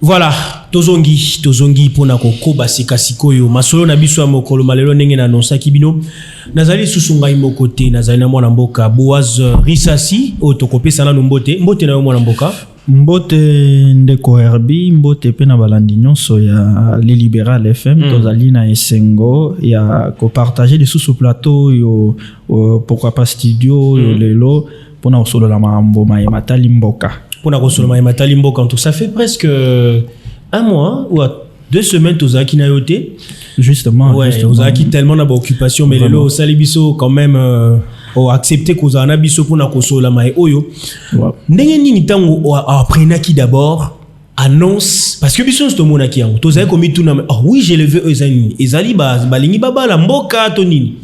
Voilà, tozongi pona kokoba sikasikoyo masolo na biso ya mokolo malelo ndenge na annonça kibino nazali susungai mokote nazali na mwana mboka Boaz Risasi otokopesa na mbote na yo mwana mboka mbote ndeko Herbi mbote pe na balandi nyonso ya Les Libéral FM tozali na esengo ya ko partager des sous plateau yo pourquoi pas studio yo lelo pona osolo la mambo matali mboka. Pour la consommation matali mboka, donc ça fait presque un mois ou 2 semaines aux aki na yoté. Justement, ouais, aux aki tellement na occupation mais le salibiso quand même accepter qu'on a biso pour na consola mai oyo. Ndenge nini tango après qui d'abord annonce parce que biso sto mona ki yango. Tozali komi tout na oui, j'ai levé ezali balingi baba la mboka to nini.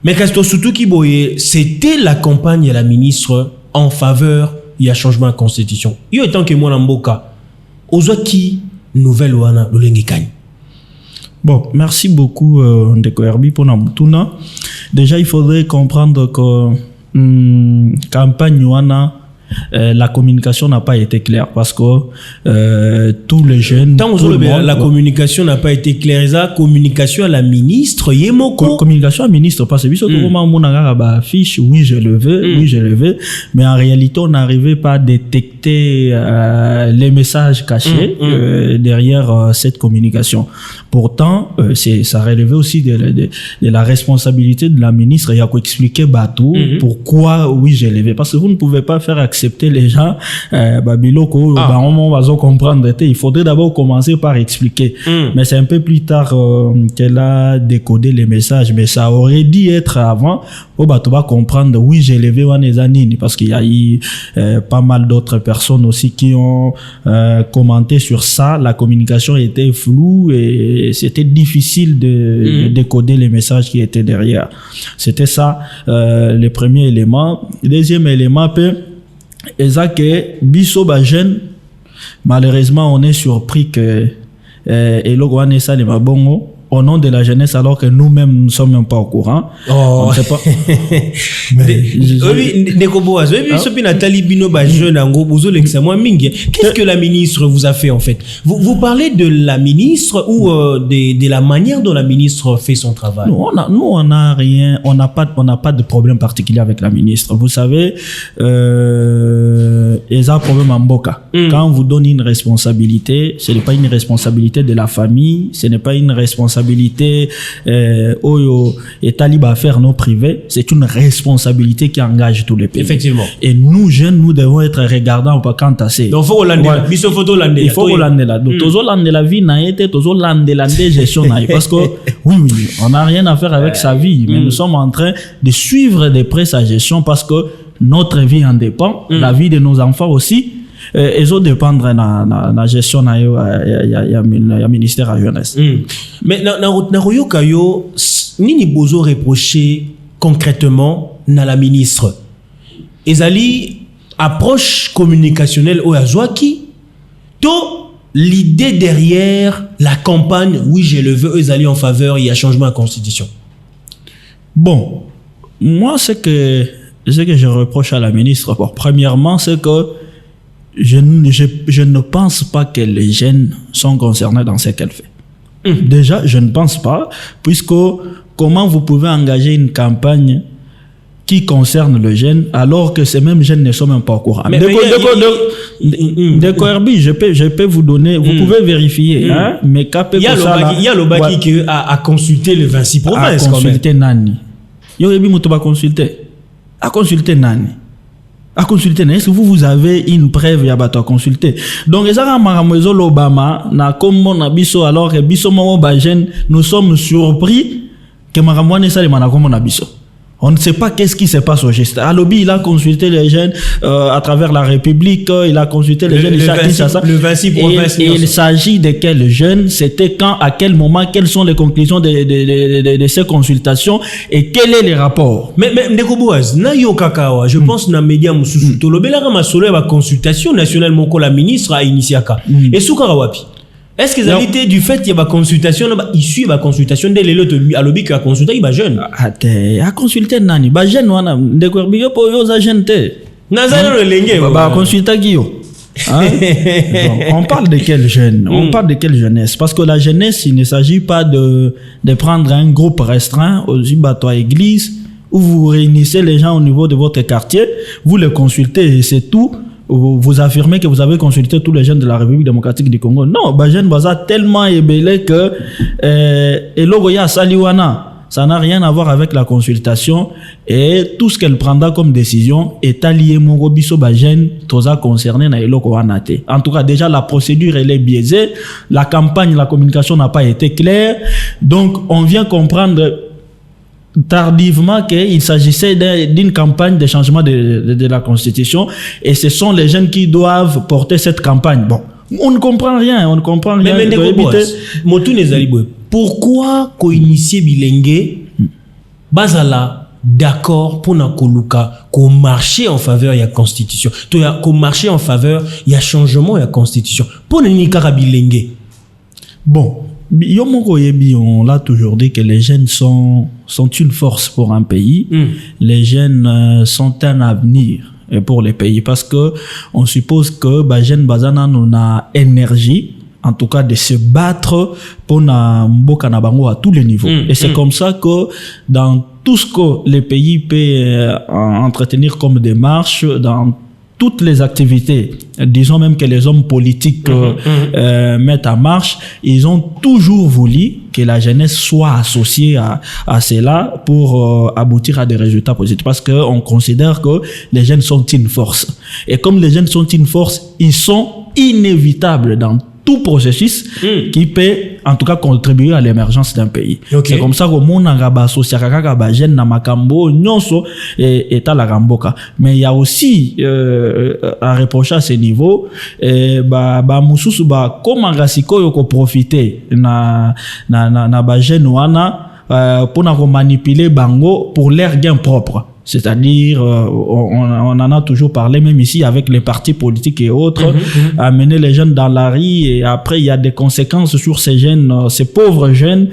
Mais kasto surtout ki boye, c'était la campagne de la ministre en faveur il y a changement de constitution. Yo étant que moi Mboka, ozaki nouvelle wana lolenge kany. Bon, merci beaucoup Ndeko Herbi pour namutuna. Déjà il faudrait comprendre que campagne wana la communication n'a pas été claire parce que tous les jeunes la communication n'a pas été claire. La communication à la ministre yemoko communication à la ministre parce que biso to comment mon ba affiche oui je le veux mais en réalité on n'arrivait pas à détecter les messages cachés derrière cette communication. Pourtant ça relevait aussi de la responsabilité de la ministre. Il y a qu'à expliquer bateau pourquoi oui je le veux parce que vous ne pouvez pas faire accepter les gens babiloko on va comprendre. Il faudrait d'abord commencer par expliquer mais c'est un peu plus tard qu'elle a décodé les messages mais ça aurait dû être avant pour va comprendre oui j'ai levé wanezanini parce qu'il y a eu pas mal d'autres personnes aussi qui ont commenté sur ça. La communication était floue et c'était difficile de décoder les messages qui étaient derrière. C'était ça le premier élément. Deuxième élément et ça que biso ba jeune malheureusement on est surpris que Eloko wane ça les mabongo au nom de la jeunesse alors que nous-mêmes nous ne sommes même pas au courant. On ne sait pas. Qu'est-ce que la ministre vous a fait en fait? Vous parlez de la ministre ou de la manière dont la ministre fait son travail? Nous on n'a rien, on n'a pas de problème particulier avec la ministre. Vous savez, ils ont un problème en Mboka. Quand on vous donne une responsabilité, ce n'est pas une responsabilité de la famille, ce n'est pas une responsabilité oyo etaliba faire nos privés, c'est une responsabilité qui engage tous les pays. Effectivement. Et nous jeunes nous devons être regardants pas quand assez. Donc faut Hollande là, biso photo Hollande. Il faut Hollande là. Donc tozo Hollande la vie na été tozo Hollande la gestion na parce que oui on n'a rien à faire avec sa vie mais nous sommes en train de suivre de près sa gestion parce que notre vie en dépend, la vie de nos enfants aussi. Ils ont dépendre na gestion na yo ya ministère à jeunesse. Mais na royoka yo nini bozo reprocher concrètement na la ministre ezali approche communicationnelle o azwaki to l'idée derrière la campagne oui je le veux ezali en faveur il y a changement de constitution. Bon, moi ce que je reproche à la ministre premièrement c'est que je ne pense pas que les jeunes sont concernés dans ce qu'elle fait. Déjà, je ne pense pas, puisque comment vous pouvez engager une campagne qui concerne le jeune alors que ces mêmes jeunes ne sont même pas au courant. De Herbi, je peux vous donner, vous pouvez vérifier. Hein, mais il y a le Baki qui a consulté le 26 provinces. A consulté Nani. Il y a consulté. A consulté Nani. À consulter, est-ce que vous avez une preuve à consulter? Donc, Obama, na comme mon abisso, alors que biso mo bajen, nous sommes surpris que Maramouane ça les manakom mon abisso. On ne sait pas qu'est-ce qui se passe au geste. À Lobby, il a consulté les jeunes à travers la République, il a consulté les jeunes. Le 26 provinces. Et il s'agit de quels jeunes, c'était quand, à quel moment, quelles sont les conclusions de ces consultations et quel est les rapports. Mais Ndeko Boaz, na yo kakawa, je pense na média mususu. Tolobela kama solo ya consultation nationale moko la ministre a initié ka. Et soukara wapi? Est-ce que ça été du fait qu'il y a une consultation issue de la consultation de l'élève à l'objet qui a consulté il va jeune a consulté nani ba jeune wana Ndeko Herbi yo po yo za jeune te nazalo lenge ba consulta qui yo Hein? Donc, on parle de quel jeune? On parle de quelle jeunesse? Parce que la jeunesse, il ne s'agit pas de prendre un groupe restreint aux Zimbabwe église où vous réunissez les gens au niveau de votre quartier, vous les consultez et c'est tout. Vous affirmez que vous avez consulté tous les jeunes de la République démocratique du Congo. Non, Bajen Baza tellement ébélé que Elogoya Saliwana, ça n'a rien à voir avec la consultation et tout ce qu'elle prendra comme décision est allié Mongobiso Bajen, Toza concerné na Eloko Anate. En tout cas, déjà la procédure elle est biaisée, la campagne, la communication n'a pas été claire, donc on vient comprendre tardivement qu'il s'agissait d'une campagne de changement de la Constitution et ce sont les jeunes qui doivent porter cette campagne. Bon, on ne comprend rien, Mais Motu Nezalibwe, pourquoi co-initier Bilengue Bazala d'accord pour nakoluka qu'on marcher en faveur de la Constitution, qu'on marcher en faveur il y a changement de la Constitution pour Nikara Bilengue. Bon, on l'a toujours dit que les jeunes sont une force pour un pays. Les jeunes sont un avenir pour les pays parce que on suppose que Bajen Bazana nous a énergie, en tout cas de se battre pour na mboka na bango à tous les niveaux. Et c'est comme ça que dans tout ce que les pays peuvent entretenir comme démarche, dans toutes les activités, disons même que les hommes politiques mettent en marche, ils ont toujours voulu que la jeunesse soit associée à cela pour aboutir à des résultats positifs. Parce qu'on considère que les jeunes sont une force. Et comme les jeunes sont une force, ils sont inévitables dans tout processus qui peut en tout cas contribuer à l'émergence d'un pays. Okay. C'est comme ça que mon angaba associaka ba jeune na makambo nyonso et ta la gamboka. Mais il y a aussi à reprocher à ce niveau ba mususu ba comment gasiko yoko profiter na ba jeune wana pour na manipuler bango pour leur gain propre. C'est-à-dire, on en a toujours parlé, même ici, avec les partis politiques et autres, amener les jeunes dans la rue et après, il y a des conséquences sur ces jeunes, ces pauvres jeunes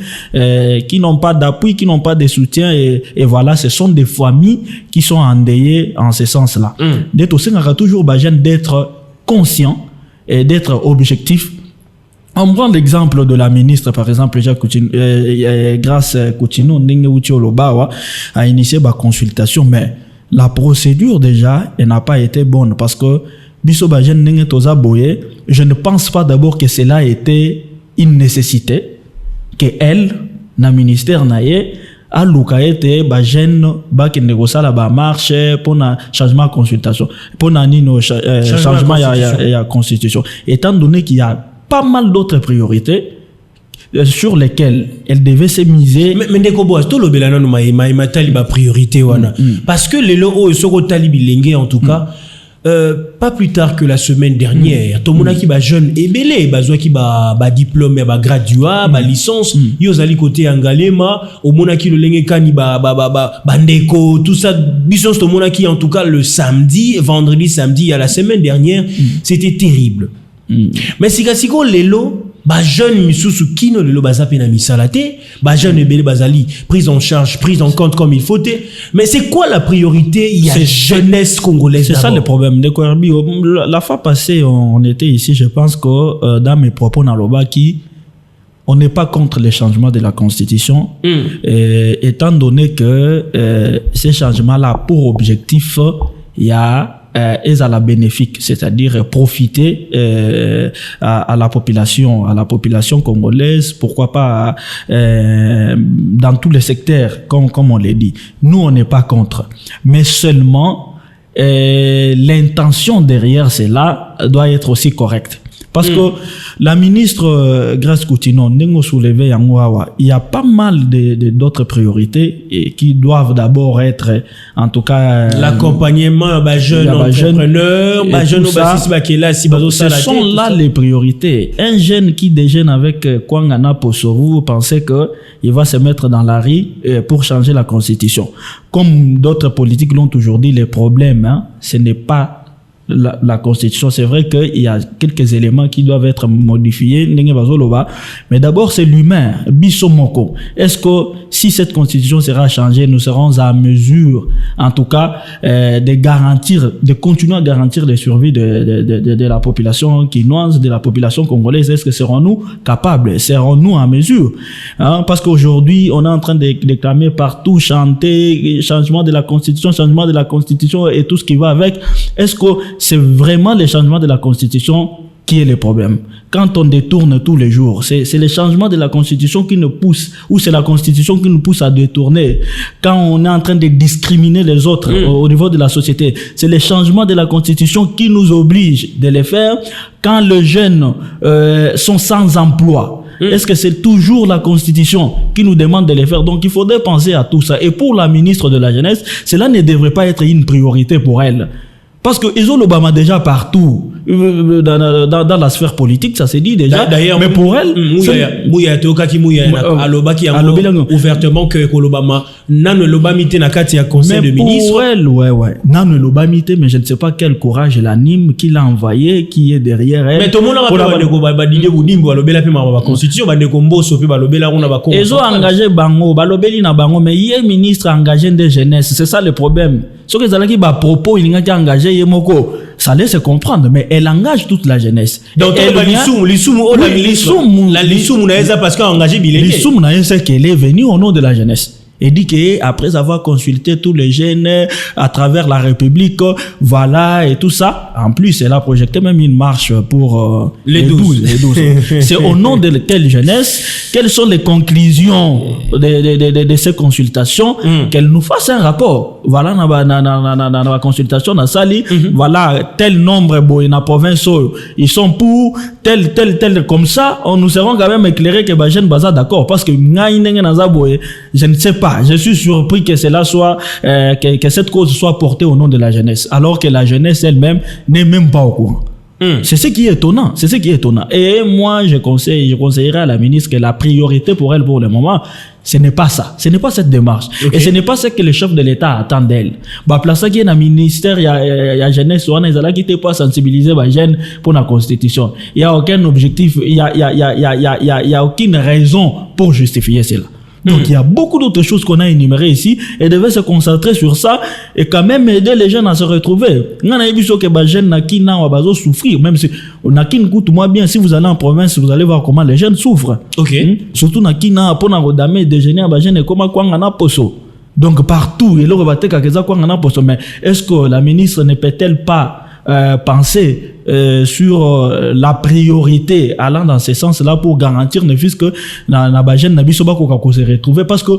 qui n'ont pas d'appui, qui n'ont pas de soutien et voilà, ce sont des familles qui sont endeuillées en ce sens-là. D'être aussi, on a toujours besoin d'être conscient et d'être objectif. On prend l'exemple de la ministre, par exemple, Grace Coutinho, a initié la consultation, mais la procédure déjà, elle n'a pas été bonne parce que je ne pense pas d'abord que cela était une nécessité, que elle, na ministère naie, a l'ukaete ba jeune ba qui négocie la ba marche pour na changement de consultation, pour na changement ya constitution. Étant donné qu'il y a pas mal d'autres priorités sur lesquelles elle devait se miser. Mais ndeko boas to lobelana no ma taliba priorité wana parce que les lots soko talibi lengue en tout cas pas plus tard que la semaine dernière to mona ki ba jeune ebele bazwa ki ba diplôme ba graduat ba licence yo zali côté Angalema au mona ki le lenge kani ba ndeko tout ça biso to mona ki en tout cas le vendredi samedi à la semaine dernière c'était terrible. Mais si kasiko lelo ba jeune misusu kino lelo bazape na misalate ba jeune ebele bazali prise en charge prise en compte comme il faut mais c'est quoi la priorité il y a jeunesse congolaise c'est ça le problème de Kouerbi. La fois passée on était ici, je pense que dans mes propos na Lobaki on n'est pas contre les changements de la Constitution étant donné que ces changements là pour objectif il y a est à la bénéfique, c'est-à-dire profiter à la population congolaise, pourquoi pas dans tous les secteurs, comme on l'a dit. Nous, on n'est pas contre, mais seulement l'intention derrière cela doit être aussi correcte. Parce que la ministre Grace Coutinho Nengo soulevé il y a pas mal d'autres priorités qui doivent d'abord être en tout cas l'accompagnement bah jeunes entrepreneurs bah jeunes ce sont là les priorités. Un jeune qui déjeune avec Kwangana Posoro, vous pensez que il va se mettre dans la rue pour changer la constitution. Comme d'autres politiques l'ont toujours dit, les problèmes ce n'est pas la Constitution. C'est vrai qu'il y a quelques éléments qui doivent être modifiés, mais d'abord c'est l'humain, Bissomoko. Est-ce que si cette Constitution sera changée, nous serons à mesure, en tout cas, de continuer à garantir les survies de la population quinoise, de la population congolaise? Est-ce que serons-nous capables? Serons-nous en mesure? Parce qu'aujourd'hui, on est en train de déclamer partout, chanter, changement de la Constitution et tout ce qui va avec. Est-ce que c'est vraiment le changement de la Constitution qui est le problème? Quand on détourne tous les jours, c'est le changement de la Constitution qui nous pousse, ou c'est la Constitution qui nous pousse à détourner. Quand on est en train de discriminer les autres au niveau de la société, c'est le changement de la Constitution qui nous oblige de le faire. Quand les jeunes sont sans emploi, est-ce que c'est toujours la Constitution qui nous demande de les faire? Donc, il faudrait penser à tout ça. Et pour la ministre de la Jeunesse, cela ne devrait pas être une priorité pour elle. Parce que ils ont l'Obama déjà partout dans la sphère politique, ça s'est dit déjà. D'ailleurs, mais pour elle, ouvertement que l'Obama n'a l'Obamité na kati ya conseil de ministres. Pour elle, ouais, n'a l'Obamité, mais je ne sais pas quel courage l'anime, qui l'a envoyé, qui est derrière elle. Mais tout le monde a la constitution, ils ont engagé Bango, balobeli na Bango, mais il est ministre engagé de jeunesse, c'est ça le problème. Ce que Zalaki ba propos, il n'a qu'à engager Yemoko. Ça laisse comprendre, mais elle engage toute la jeunesse. Donc, l'Issoum, parce qu'elle a engagé Bilé. L'Issoum, c'est qu'elle est venue au nom de la jeunesse. Et dit qu'après avoir consulté tous les jeunes à travers la République, voilà, et tout ça, en plus, elle a projeté même une marche pour les 12. C'est au nom de quelle jeunesse, quelles sont les conclusions de ces consultations, qu'elle nous fasse un rapport. Voilà, dans la consultation, dans Sali, voilà, tel nombre, dans la province, ils sont pour tel, comme ça, nous serons quand même éclairés que les jeunes baza d'accord, parce que je ne sais pas. Je suis surpris que cela soit que cette cause soit portée au nom de la jeunesse, alors que la jeunesse elle-même n'est même pas au courant. C'est ce qui est étonnant. Et moi, je conseillerais à la ministre que la priorité pour elle pour le moment, ce n'est pas ça. Ce n'est pas cette démarche. Okay. Et ce n'est pas ce que le chef de l'État attend d'elle. Place qui est dans le ministère, il y a jeunesse, on a qui pas sensibiliser les jeunes pour la Constitution. Il n'y a aucun objectif, il y a aucune raison pour justifier cela. Donc, il y a beaucoup d'autres choses qu'on a énumérées ici et devait se concentrer sur ça et quand même aider les jeunes à se retrouver. On a vu que les jeunes n'ont souffrir, même si on a qui coûte moins bien. Si vous allez en province, vous allez voir comment les jeunes souffrent. Okay. Surtout na qui n'a pas na déjeuner à jeunes comme quoi on a poso. Donc, partout, il aurait été quelque chose qu'on a poso. Mais est-ce que la ministre ne peut-elle pas penser sur la priorité allant dans ce sens-là pour garantir ne fût-ce que na bajen na biso ba ko se retrouver, parce que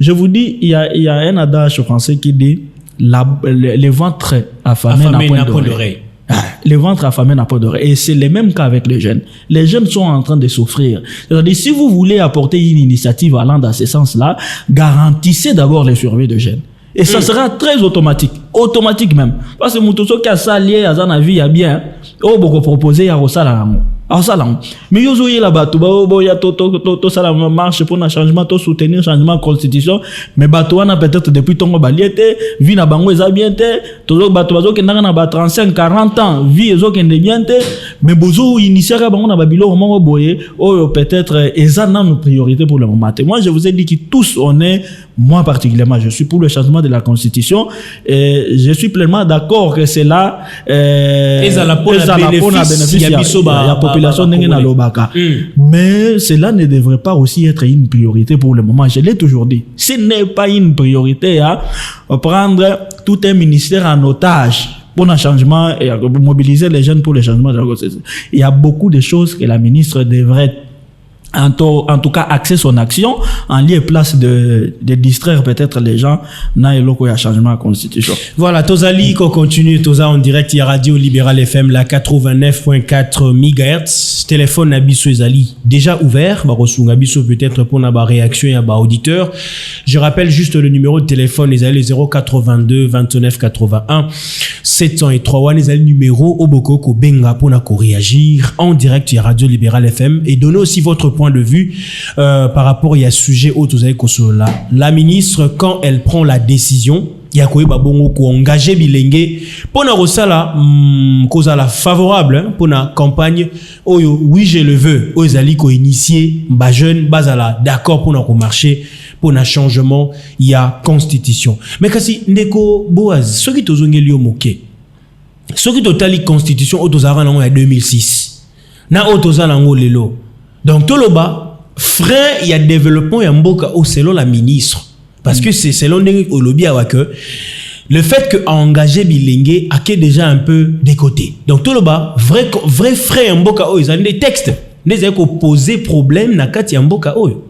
je vous dis il y a un adage français qui dit le ventre affamé n'a point d'oreille. Le ventre affamé n'a pas d'oreille. Et c'est le même cas avec les jeunes. Les jeunes sont en train de souffrir. C'est-à-dire, si vous voulez apporter une initiative allant dans ce sens-là, garantissez d'abord les survies de jeunes. Et ça sera très automatique même. Parce que Moutoso qui a ça lié à sa vie, il y a bien, beaucoup proposé à Rosala. Mais yozo y la bateau, boya to ça la marche pour un changement, to soutenir changement constitution, mais bateau on a peut-être depuis ton baliete, vie na bango eza bien te, to bateau qui n'a ba 35 40 ans, vie ezo qui n'est bien te, mais bozo initier ka bango na babilo mo boye, peut-être eza na nos priorités pour le moment. Moi je vous ai dit que tous on est, moi particulièrement, je suis pour le changement de la constitution et je suis pleinement d'accord que c'est là bénéfice la population n'est na lobaka. Mais cela ne devrait pas aussi être une priorité pour le moment. Je l'ai toujours dit. Ce n'est pas une priorité à prendre tout un ministère en otage pour un changement et à mobiliser les jeunes pour le changement de la constitution. Il y a beaucoup de choses que la ministre devrait en tout cas axer son action en lieu et place de distraire peut-être les gens na eloko ya changement de constitution. Voilà, Tozali qu'on continue Toza en direct, il y a Radio Libéral FM la 89.4 MHz, téléphone na biso ezali déjà ouvert, ba resunga biso peut-être pour na ba réaction ya ba auditeur. Je rappelle juste le numéro de téléphone ezali 082 29 81 703 wan ezali numéro oboko ko benga pour na ko réagir en direct, il y a Radio Libéral FM et donner aussi votre point de vue par rapport à ce sujet où vous avez consolé la ministre quand elle prend la décision ya koyeba bongo ko engager bilenge pona kosala kozala favorable pona campagne oyo oui je le veux ozali ko initier ba jeune bazala d'accord pona ko marcher pona changement ya constitution mais kasi ndeko Boaz soki tozongeli yo moke soki totali constitution otozara nango ya 2006 na otozala nango lelo donc toloba frein il y a développement ya mboka au selon la ministre parce que c'est selon le lobby que le fait que engager bilenge a que déjà un peu de côté donc toloba vrai frein ya mboka o ils ont des textes les ko poser problème na kati ya mboka o.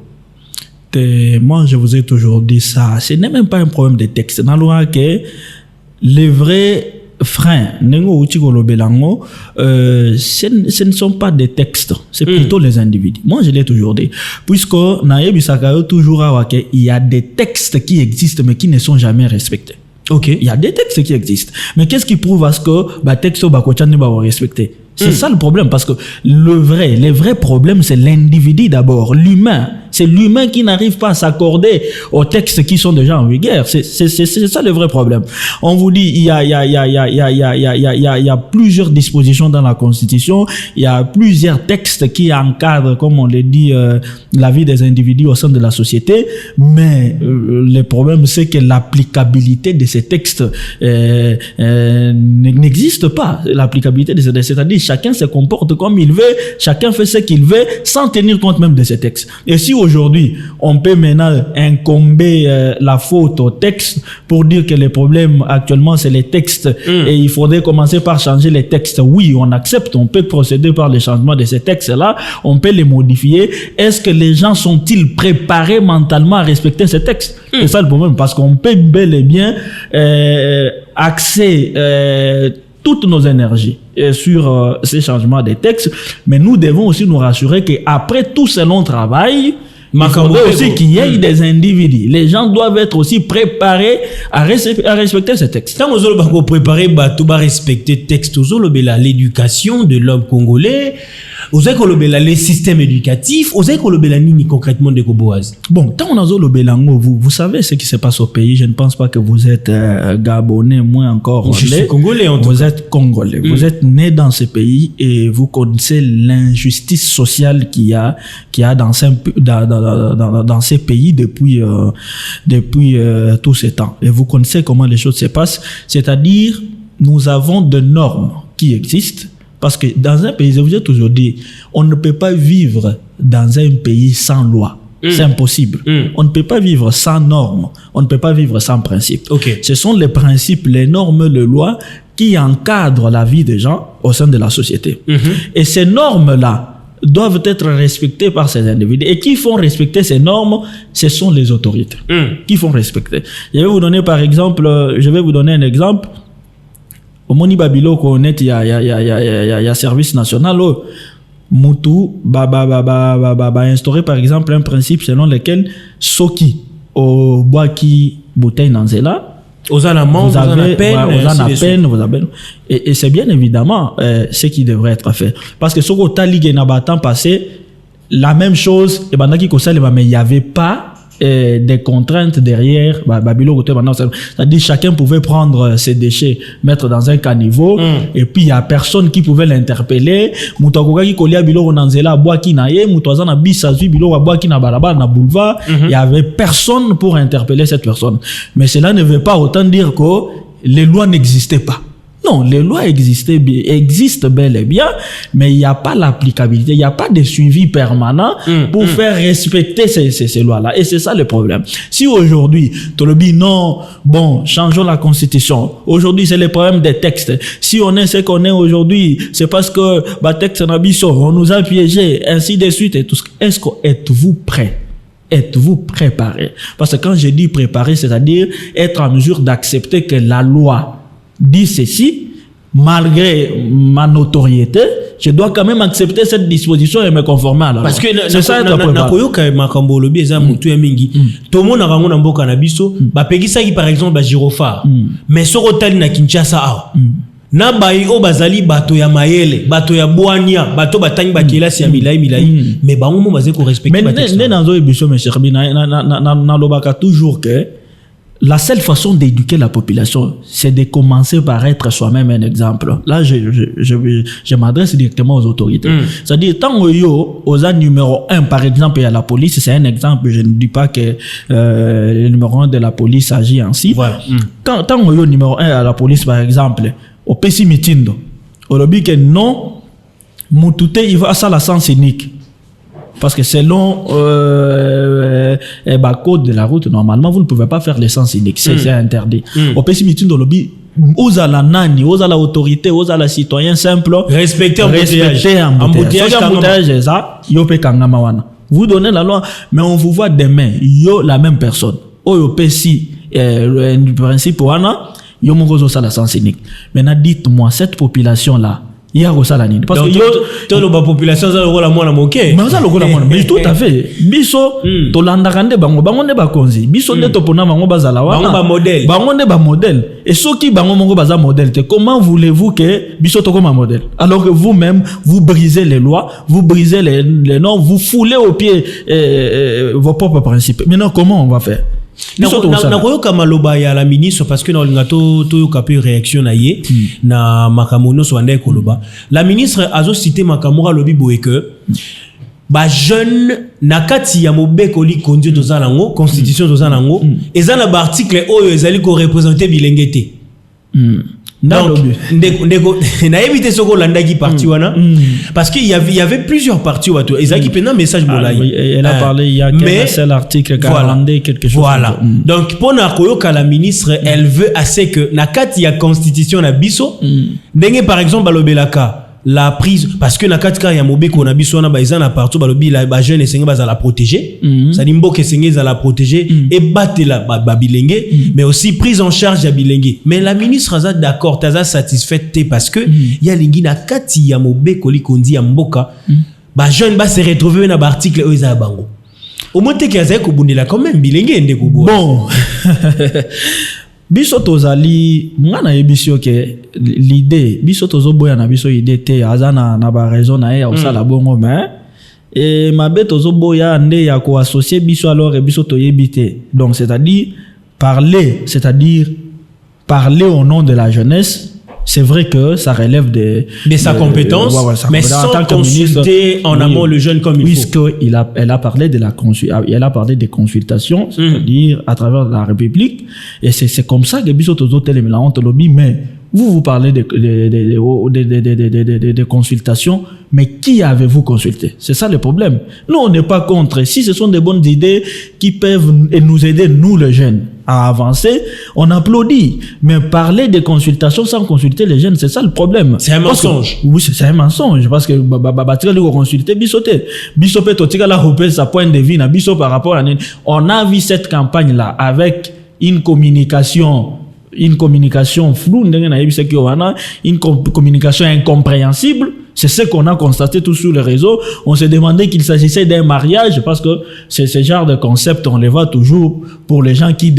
Moi je vous ai toujours dit ça, ce n'est même pas un problème de texte na loi que les vrais freins, ce ne sont pas des textes, c'est plutôt les individus. Moi, je l'ai toujours dit. Puisque il y a des textes qui existent mais qui ne sont jamais respectés. Ok. Il y a des textes qui existent. Mais qu'est-ce qui prouve à ce que les textes ne sont respectés? C'est ça le problème, parce que le vrai problème, c'est l'individu d'abord, l'humain. C'est l'humain qui n'arrive pas à s'accorder aux textes qui sont déjà en vigueur. C'est ça le vrai problème. On vous dit, il y a plusieurs dispositions dans la Constitution, il y a plusieurs textes qui encadrent, comme on le dit, la vie des individus au sein de la société, mais le problème, c'est que l'applicabilité de ces textes n'existe pas. L'applicabilité de ces textes, c'est-à-dire chacun se comporte comme il veut, chacun fait ce qu'il veut, sans tenir compte même de ces textes. Et si aujourd'hui, on peut maintenant incomber la faute au texte pour dire que le problème actuellement, c'est les textes et il faudrait commencer par changer les textes. Oui, on accepte, on peut procéder par le changement de ces textes-là, on peut les modifier. Est-ce que les gens sont-ils préparés mentalement à respecter ces textes? C'est ça le problème, parce qu'on peut bel et bien axer toutes nos énergies sur ces changements des textes, mais nous devons aussi nous rassurer qu'après tout ce long travail, il faudrait aussi qu'il y ait des individus. Les gens doivent être aussi préparés à respecter ces textes. Quand on va préparer, tout va respecter les textes, l'éducation de l'homme congolais, les systèmes éducatifs, concrètement de Boaz. Bon, tant on a vous savez ce qui se passe au pays. Je ne pense pas que vous êtes Gabonais, moins encore. Je suis Congolais en tout cas. Vous êtes Congolais. Vous êtes né dans ce pays et vous connaissez l'injustice sociale qu'il y a dans ces pays depuis tout ce temps. Et vous connaissez comment les choses se passent. C'est-à-dire, nous avons des normes qui existent. Parce que dans un pays, je vous ai toujours dit, on ne peut pas vivre dans un pays sans loi. C'est impossible. On ne peut pas vivre sans normes. On ne peut pas vivre sans principes. Okay. Ce sont les principes, les normes, les lois qui encadrent la vie des gens au sein de la société. Et ces normes-là doivent être respectées par ces individus. Et qui font respecter ces normes, ce sont les autorités. Qui font respecter. Je vais vous donner un exemple. Au Moni Babilo connaît il y a service national Moutou instauré par exemple un principe selon lequel Soki au Boaki bouteille Nanzela aux alamans vous avez peine et c'est bien évidemment ce qui devrait être fait parce que Soko Taligé n'a pas temps passé la même chose et bandaki kosale mais il y avait pas des contraintes derrière c'est-à-dire chacun pouvait prendre ses déchets mettre dans un caniveau et puis il y a personne qui pouvait l'interpeller il y avait personne pour interpeller cette personne mais cela ne veut pas autant dire que les lois n'existaient pas. Non, les lois existent bel et bien, mais il n'y a pas l'applicabilité, il n'y a pas de suivi permanent pour faire respecter ces lois-là. Et c'est ça le problème. Si aujourd'hui, Tolobi, non, bon, changeons la constitution. Aujourd'hui, c'est le problème des textes. Si on est ce qu'on est aujourd'hui, c'est parce que, texte on nous a piégés, ainsi de suite et tout. Êtes-vous prêts? Êtes-vous préparés? Parce que quand je dis préparer, c'est-à-dire être en mesure d'accepter que la loi dit ceci, malgré ma notoriété, je dois quand même accepter cette disposition et me conformer à la loi. Parce que c'est ça être préparé. Tout le monde a rango na mboka na biso, ba pegisa ki par exemple ba gyrophare. Mais soko tali na Kinshasa awa. Na bayi o bazali bato ya mayele, bato ya boania, bato batangi bakela si ya milai mais ba mo bazé ko respecter ba texte. Mais dans zo émission mes chers na lobaka toujours que la seule façon d'éduquer la population, c'est de commencer par être soi-même un exemple. Là, je m'adresse directement aux autorités. C'est-à-dire, tant aux numéro 1, par exemple, il y a la police, c'est un exemple, je ne dis pas que le numéro 1 de la police agit ainsi. Voilà. Tant au numéro 1 à la police, par exemple, au pessimitindo, au lobby que non, Moutouté, il va à ça la sens unique. Parce que selon code de la route, normalement, vous ne pouvez pas faire l'essence unique. C'est interdit. Au pessimitude dans le lobby, aux à la nani, aux à l'autorité, aux à la citoyen simple. Respecter embouteillage. Ça, yo pe kangama wana. Vous donnez la loi, mais on vous voit demain, yo la même personne. Yo pessi, le principe wana, yo mongozo ça la sens unique. Maintenant, dites-moi, cette population-là, il y a ça la nini parce que la population ça le la moins moqué mais ça le la moins mais tout à fait biso to landakande bango ne ba konzi biso ne to pona bango bazala wana bango ne ba modèle et ceux qui bango mongo baza modèle comment voulez-vous que biso to comme un modèle alors que vous-même vous brisez les lois, vous brisez les normes, vous foulez au pied vos propres principes. Maintenant comment on va faire? Na maloba ya la ministre parce que dans le ngato to kapi réaction na ye na makamono swande koloba la ministre azo cité makamora lobi boye que ba jeune na kati ya mobeko li kondio tozalango constitution tozalango ezana ba article oyo ezali ko représenter bilengete donc na éviter ce qu'on l'a qui parti wana parce qu'il y avait plusieurs parties wato ezaki pendant message bolai elle a parlé il y a qu'un seul article 42 quelque chose voilà donc pour na koyoka la ministre elle veut assez que na kati ya constitution na biso ndenge par exemple balobelaka la prise parce que na katika ya mobeko na biso na baisa na partout balobi la ba jeune esenge baza la protéger ça dit mboke esenge za la protéger et batela ba bilenge mais aussi prise en charge ya bilenge mais la ministre aza d'accord taza satisfaite parce que ya lingi na kati ya mobeko likondi ya mboka ba jeune ba se retrouver na ba article oza bango au moins te ki aza ko bundela quand même bilenge ndeko bon biso tozali ngana yebisio ke l'idée biso tozoboya na biso idée te azana na ba raison na ya osala bongo mais et mabe tozoboya nde ya ko associer biso alors et biso toyebite donc c'est-à-dire parler au nom de la jeunesse. C'est vrai que ça relève de sa compétence, mais sans consulter en amont le jeune comme il faut. Elle a parlé elle a parlé des consultations, c'est-à-dire à travers la République, et c'est comme ça que Bissot aux hôtels la honte lobby, mais vous parlez de consultations, mais qui avez-vous consulté? C'est ça le problème. Nous, on n'est pas contre. Si ce sont des bonnes idées qui peuvent nous aider, nous les jeunes, à avancer, on applaudit. Mais parler de consultations sans consulter les jeunes, c'est ça le problème. C'est un mensonge. Oui, c'est un mensonge. Parce que consulter Bissoté. Bissopé, sa point de vue, par rapport à... On a vu cette campagne-là avec une communication floue, une communication incompréhensible. C'est ce qu'on a constaté tout sur les réseaux. On s'est demandé qu'il s'agissait d'un mariage parce que c'est ce genre de concept, on les voit toujours pour les gens qui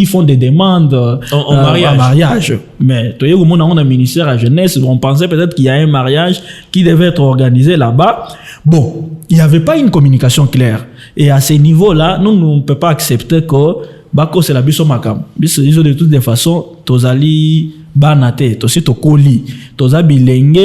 font des demandes en mariage. Mais, on a un ministère à jeunesse, on pensait peut-être qu'il y a un mariage qui devait être organisé là-bas. Bon, il n'y avait pas une communication claire. Et à ce niveau-là, nous ne pouvons pas accepter que Bako c'est la biso makam. Biso de toutes les façons, tozali banate, tosi tokoli, toza bilenge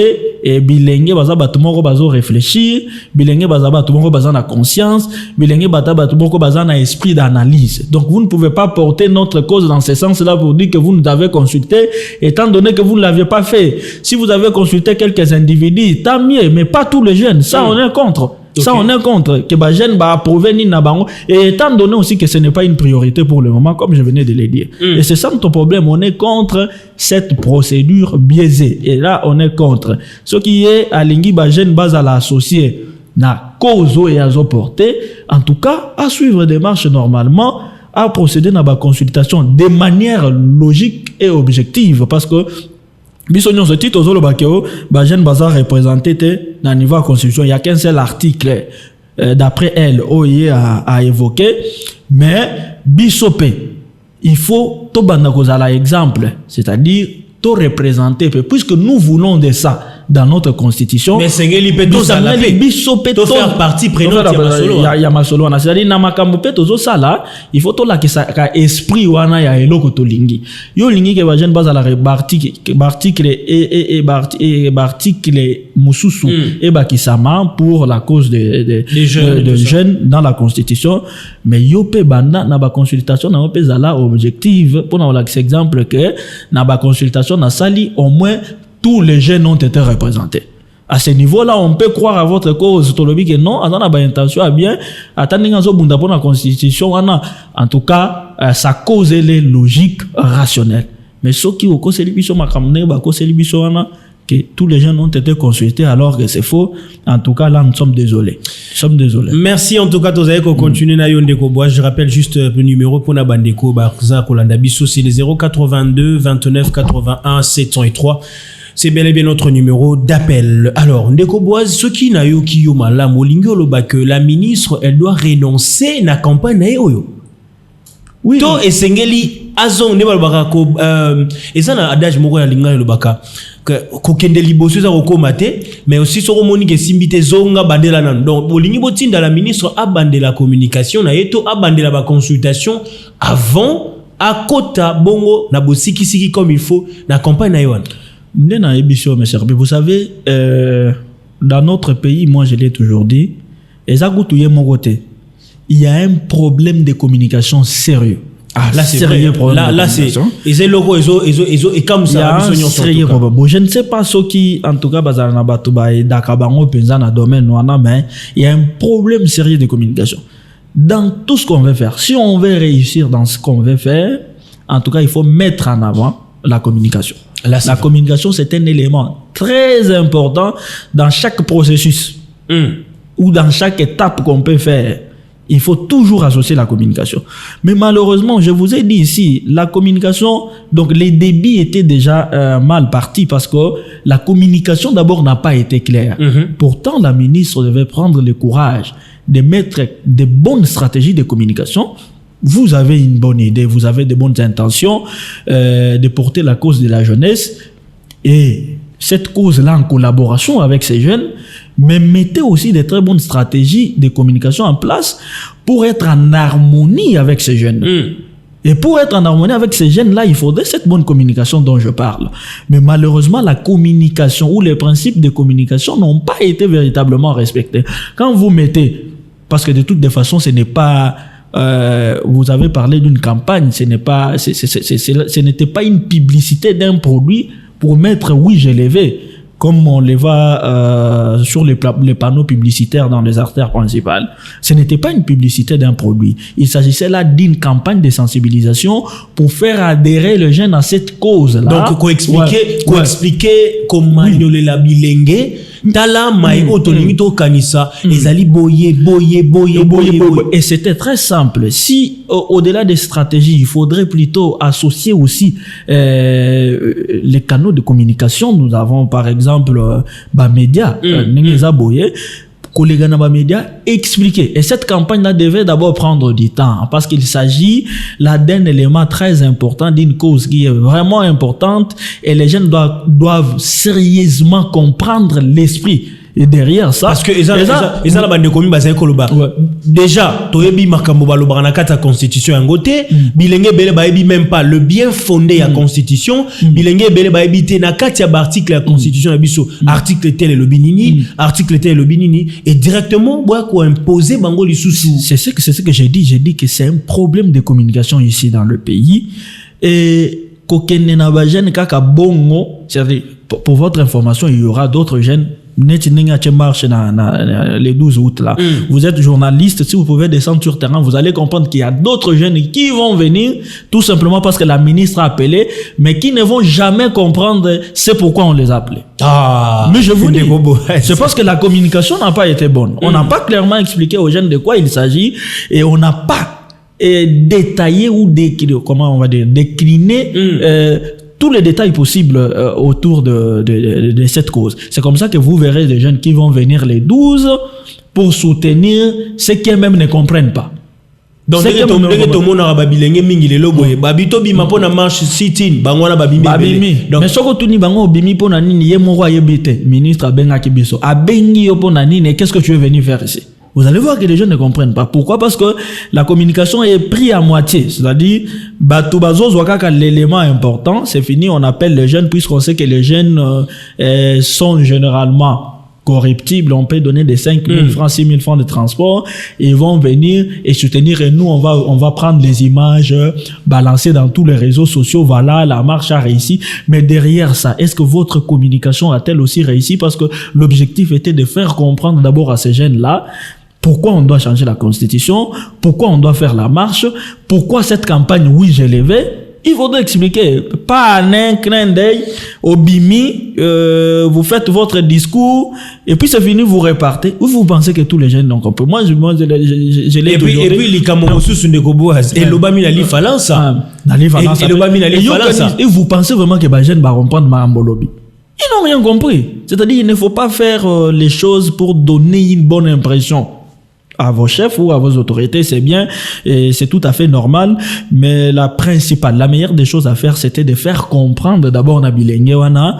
et bilenge baza batumoko bazo réfléchir, bilenge baza batumoko baza na conscience, bilenge batumoko baza na esprit d'analyse. Donc vous ne pouvez pas porter notre cause dans ce sens-là pour dire que vous nous avez consulté, étant donné que vous ne l'aviez pas fait. Si vous avez consulté quelques individus, tant mieux, mais pas tous les jeunes. Ça, on est contre. Ça, on est contre. Que les jeunes va approuver ni nabango. Et étant donné aussi que ce n'est pas une priorité pour le moment, comme je venais de le dire. Et c'est ça notre problème. On est contre cette procédure biaisée. Et là, on est contre. Ce qui est à l'ingui, les jeunes bas à l'associer, na cause et à porter, en tout cas, à suivre des marches normalement, à procéder à la consultation de manière logique et objective. Parce que, biso nyonso titre ozolo bakeo ba jeune bazar représenté dans niveau constitution, il y a qu'un seul article d'après elle OIE a évoqué, mais bisopé il faut to banda kozala exemple, c'est-à-dire to représenter puisque nous voulons de ça dans notre constitution. Mais c'est ngeli peut to faire partie prenante ya masolo. Ya masolo na c'est-à-dire na makambo pe tozo sala, il faut to la que ça ka esprit wana ya eloko to lingi. Yo lingi ke ba jeune base à la article et article mususu et ba kisama pour la cause de jeunes dans la constitution, mais yo pe banda na ba consultation na pe zala objective pour na l'exemple exemple que na ba consultation na sali au moins tous les jeunes ont été représentés. À ce niveau-là, on peut croire à votre cause, tolobi que non, on a pas intention à bien, attendez nga zo bunda pour la constitution, en tout cas, sa cause elle est logique, rationnelle. Mais ce qui au cause libiso makamne ba cause libiso wana que tous les jeunes ont été consultés alors que c'est faux. En tout cas, là, nous sommes désolés. Merci en tout cas, vous avez continué na yondeko bois. Je rappelle juste le numéro pour na bandeko barza kolanda biso, c'est le 082 29 81 703. C'est bel et bien notre numéro d'appel. Alors, ndeko bois, ce qui na yo ki yo malam olingo loba que la ministre elle doit renoncer na campagne na yo. Oui. To esengeli azong ne balbaka ko ezana adage moko ya linga lobaka ko kende liboso za ko mate mais aussi so moni ke simbite zonga bandela nan donc bolingi botinda la ministre a bandela communication na yeto a bandela ba consultation avant à kota bongo na bosikisiki comme il faut na campagne na yoan nena ebisio mes chers. Vous savez dans notre pays, moi je l'ai toujours dit, ezakutouye mon côté, il y a un problème de communication sérieux. Ah, là c'est sérieux problème. Là c'est et logo et comme ça sérieux problème. Bon, je ne sais pas ce qui en tout cas bazana batu ba dakabango penza na domaine wana, mais il y a un problème sérieux de communication dans tout ce qu'on veut faire. Si on veut réussir dans ce qu'on veut faire, en tout cas, il faut mettre en avant la communication. La communication, c'est un élément très important dans chaque processus ou dans chaque étape qu'on peut faire. Il faut toujours associer la communication. Mais malheureusement, je vous ai dit ici, la communication, donc les débits étaient déjà mal partis parce que la communication d'abord n'a pas été claire. Pourtant, la ministre devait prendre le courage de mettre de bonnes stratégies de communication. Vous avez une bonne idée, vous avez de bonnes intentions de porter la cause de la jeunesse et cette cause-là en collaboration avec ces jeunes, mais mettez aussi de très bonnes stratégies de communication en place pour être en harmonie avec ces jeunes. Et pour être en harmonie avec ces jeunes-là, il faudrait cette bonne communication dont je parle. Mais malheureusement, la communication ou les principes de communication n'ont pas été véritablement respectés. Quand vous mettez, parce que de toutes les façons, ce n'est pas... vous avez parlé d'une campagne, ce n'était pas une publicité d'un produit pour mettre oui je l'ai vu comme on les voit sur les panneaux publicitaires dans les artères principales. Ce n'était pas une publicité d'un produit. Il s'agissait là d'une campagne de sensibilisation pour faire adhérer les jeunes à cette cause-là. Donc, qu'on expliquer comment la bilingue tala mai otolingi kanisa ezali boye. Et c'était très simple. Si au-delà des stratégies, il faudrait plutôt associer aussi les canaux de communication. Nous avons par exemple médias boye collègues na médias expliquer. Et cette campagne-là devait d'abord prendre du temps parce qu'il s'agit là d'un élément très important, d'une cause qui est vraiment importante et les jeunes doivent sérieusement comprendre l'esprit et derrière ça parce que la bande commun basé koloba déjà toyebi makambo baloba na kata constitution ngote bilenge bele bayebi même pas le bien fondé à constitution bilenge bele bayebi te na kata article la constitution na biso article tel le binini article tel le binini et directement boya ko imposer bango lisusu. C'est ce que j'ai dit que c'est un problème de communication ici dans le pays et kokene na ba jeune kaka bongo, c'est-à-dire pour votre information, il y aura d'autres jeunes les 12 août là. Vous êtes journaliste, si vous pouvez descendre sur terrain, vous allez comprendre qu'il y a d'autres jeunes qui vont venir tout simplement parce que la ministre a appelé, mais qui ne vont jamais comprendre c'est pourquoi on les a appelés. Mais je vous dis, c'est parce que la communication n'a pas été bonne. On n'a pas clairement expliqué aux jeunes de quoi il s'agit et on n'a pas détaillé ou décliné tous les détails possibles autour de cette cause. C'est comme ça que vous verrez des jeunes qui vont venir les 12 pour soutenir ceux qui même ne comprennent pas. donc ndenge to mona babilenge mingi lelo boye babito bima pona marche sit-in bangwana babimi donc mais soko tuni bango bimi pona nini ye moko ayebite ministre abenga kibiso abengi yo pona nini qu'est-ce que tu es venu faire ici? Vous allez voir que les gens ne comprennent pas. Pourquoi? Parce que la communication est prise à moitié. C'est-à-dire, l'élément important, c'est fini, on appelle les jeunes, puisqu'on sait que les jeunes sont généralement corruptibles. On peut donner des 5 000 francs, 6 000 francs de transport. Ils vont venir et soutenir. Et nous, on va prendre les images, balancer dans tous les réseaux sociaux. Voilà, la marche a réussi. Mais derrière ça, est-ce que votre communication a-t-elle aussi réussi? Parce que l'objectif était de faire comprendre d'abord à ces jeunes-là pourquoi on doit changer la constitution, pourquoi on doit faire la marche, pourquoi cette campagne, oui, je l'ai fait. Il faudrait expliquer, pas en un clin d'œil, au bimi, vous faites votre discours, et puis c'est fini, vous repartez. Ou vous pensez que tous les jeunes n'ont compris? Moi, je l'ai et puis, les Camerounais sont des goboas. Et l'Obami n'a pas fallu ça. Et vous pensez vraiment que les jeunes vont comprendre Marambolobi? Ils n'ont rien compris. C'est-à-dire, il ne faut pas faire les choses pour donner une bonne impression à vos chefs ou à vos autorités, c'est bien et c'est tout à fait normal, mais la meilleure des choses à faire, c'était de faire comprendre d'abord na bilenge wana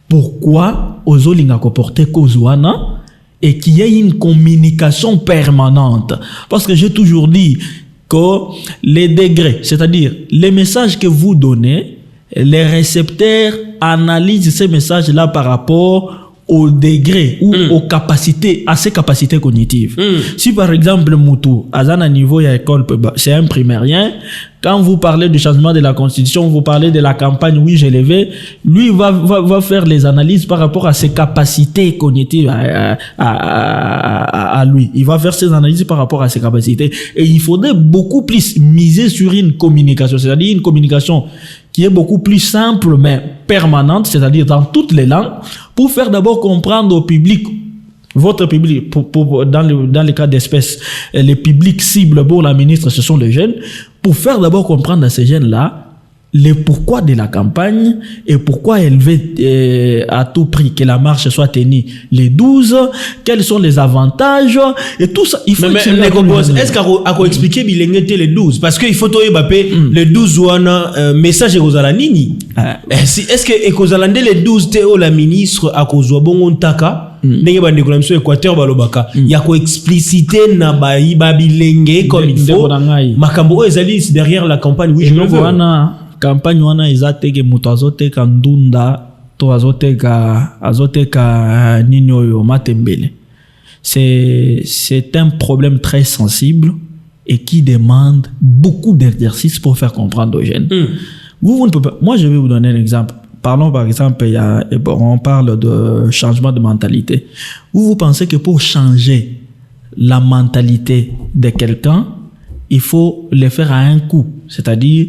pourquoi ozolinga ko porter cause wana et qu'il y ait une communication permanente. Parce que j'ai toujours dit que les degrés, c'est-à-dire les messages que vous donnez, les récepteurs analysent ces messages-là par rapport au degré ou aux capacités, à ses capacités cognitives. Si par exemple Moutou, à un niveau à l'école, c'est un primérien, quand vous parlez du changement de la constitution, vous parlez de la campagne, oui, j'ai levé, lui va faire les analyses par rapport à ses capacités cognitives à lui. Il va faire ses analyses par rapport à ses capacités. Et il faudrait beaucoup plus miser sur une communication, c'est-à-dire une communication qui est beaucoup plus simple mais permanente, c'est-à-dire dans toutes les langues, pour faire d'abord comprendre au public, votre public, dans le cas d'espèces, les publics cibles pour la ministre, ce sont les jeunes, pour faire d'abord comprendre à ces jeunes-là le pourquoi de la campagne et pourquoi elle veut à tout prix que la marche soit tenue les 12, quels sont les avantages et tout ça. Il faut est-ce qu'on expliquer les 12? Parce qu'il faut les 12 ou un message aux alanini. Est-ce que les 12 théo la ministre à cause de bon taka? Ndenge ba ndeko Équateur balobaka ya ko expliciter na babilenge comme il faut makambo ezali derrière la campagne. Oui, je le vois. Campagne wana ezateke muto azoteka ndunda to azoteka nini oyo matembele. C'est un problème très sensible et qui demande beaucoup d'exercices pour faire comprendre aux jeunes. Vous ne pouvez pas. Moi, je vais vous donner un exemple. Parlons par exemple, on parle de changement de mentalité. Vous pensez que pour changer la mentalité de quelqu'un, il faut le faire à un coup. C'est-à-dire,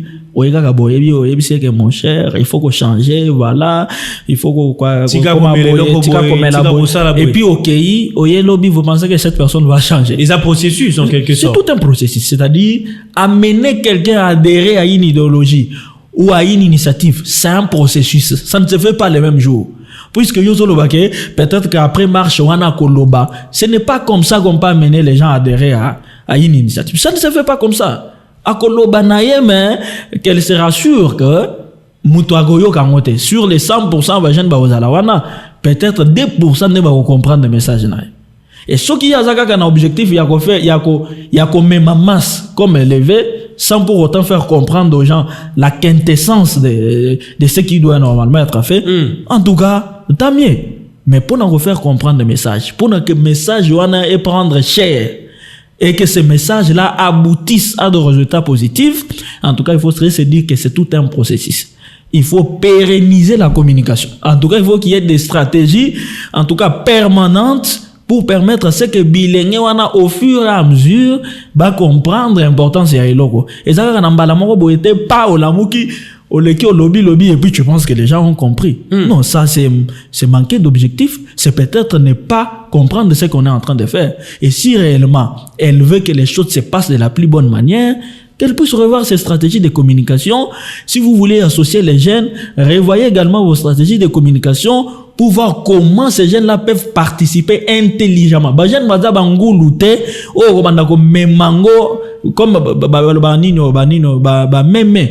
mon cher, il faut qu'on change, voilà, il faut qu'on et puis vous pensez que cette personne va changer. C'est un processus en quelque sorte. C'est tout un processus, c'est-à-dire amener quelqu'un à adhérer à une idéologie ou à une initiative, c'est un processus, ça ne se fait pas le même jour. Puisque peut-être qu'après marche wana koloba, ce n'est pas comme ça qu'on peut amener les gens à adhérer à une initiative. Ça ne se fait pas comme ça. Akoloba naye, mais qu'elle se rassure que Moutouagoyo Kangote, sur les 100% de jeunes wana, peut-être 2% ne vont comprendre le message naye. Et ce qui a un objectif, il y a même masse comme élevé, sans pour autant faire comprendre aux gens la quintessence de ce qui doit normalement être fait. En tout cas, tant mieux. Mais pour nous faire comprendre le message, pour que le message ait prendre cher, et que ces messages-là aboutissent à des résultats positifs, en tout cas, il faut se dire que c'est tout un processus. Il faut pérenniser la communication. En tout cas, il faut qu'il y ait des stratégies, en tout cas permanentes, pour permettre à ce que bilingue au fur et à mesure va comprendre l'importance de l'éloko. Et ça, quand on n'a pas au lamouki, au lobby, et puis tu penses que les gens ont compris. Non, ça, c'est manquer d'objectif. C'est peut-être ne pas comprendre ce qu'on est en train de faire. Et si réellement, elle veut que les choses se passent de la plus bonne manière, qu'elle puisse revoir ses stratégies de communication. Si vous voulez associer les jeunes, revoyez également vos stratégies de communication pour voir comment ces jeunes-là peuvent participer intelligemment. Les jeunes baza bango lutter, oh banda ko memango comme banino meme.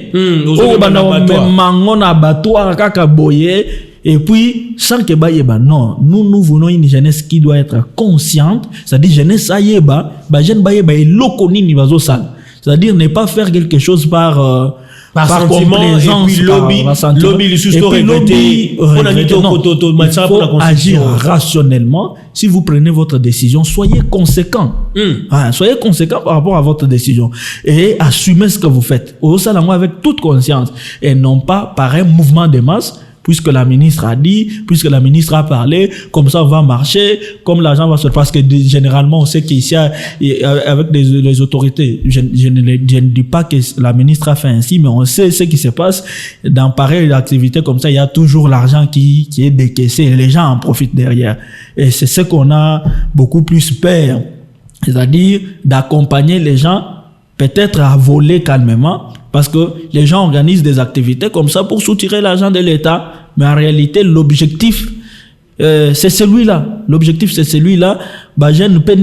Oh banda memango na abattoir kaka boye. Et puis, sans que baïeba, non, nous voulons une jeunesse qui doit être consciente, c'est-à-dire jeunesse aïeba, jeune baïeba et loconi ni bazo sal. C'est-à-dire ne pas faire quelque chose par sentiment, et puis lobby, il faut agir rationnellement. Si vous prenez votre décision, soyez conséquent. Soyez conséquent par rapport à votre décision et assumez ce que vous faites. Au salon avec toute conscience et non pas par un mouvement de masse. Puisque la ministre a dit, puisque la ministre a parlé, comme ça on va marcher, comme l'argent va se... Parce que généralement on sait qu'ici, avec les autorités, je ne dis pas que la ministre a fait ainsi, mais on sait ce qui se passe dans pareilles activités comme ça, il y a toujours l'argent qui est décaissé et les gens en profitent derrière. Et c'est ce qu'on a beaucoup plus peur, c'est-à-dire d'accompagner les gens peut-être à voler calmement, parce que les gens organisent des activités comme ça pour soutirer l'argent de l'État, mais en réalité, l'objectif, c'est celui-là. L'objectif, c'est celui-là. Jeune peut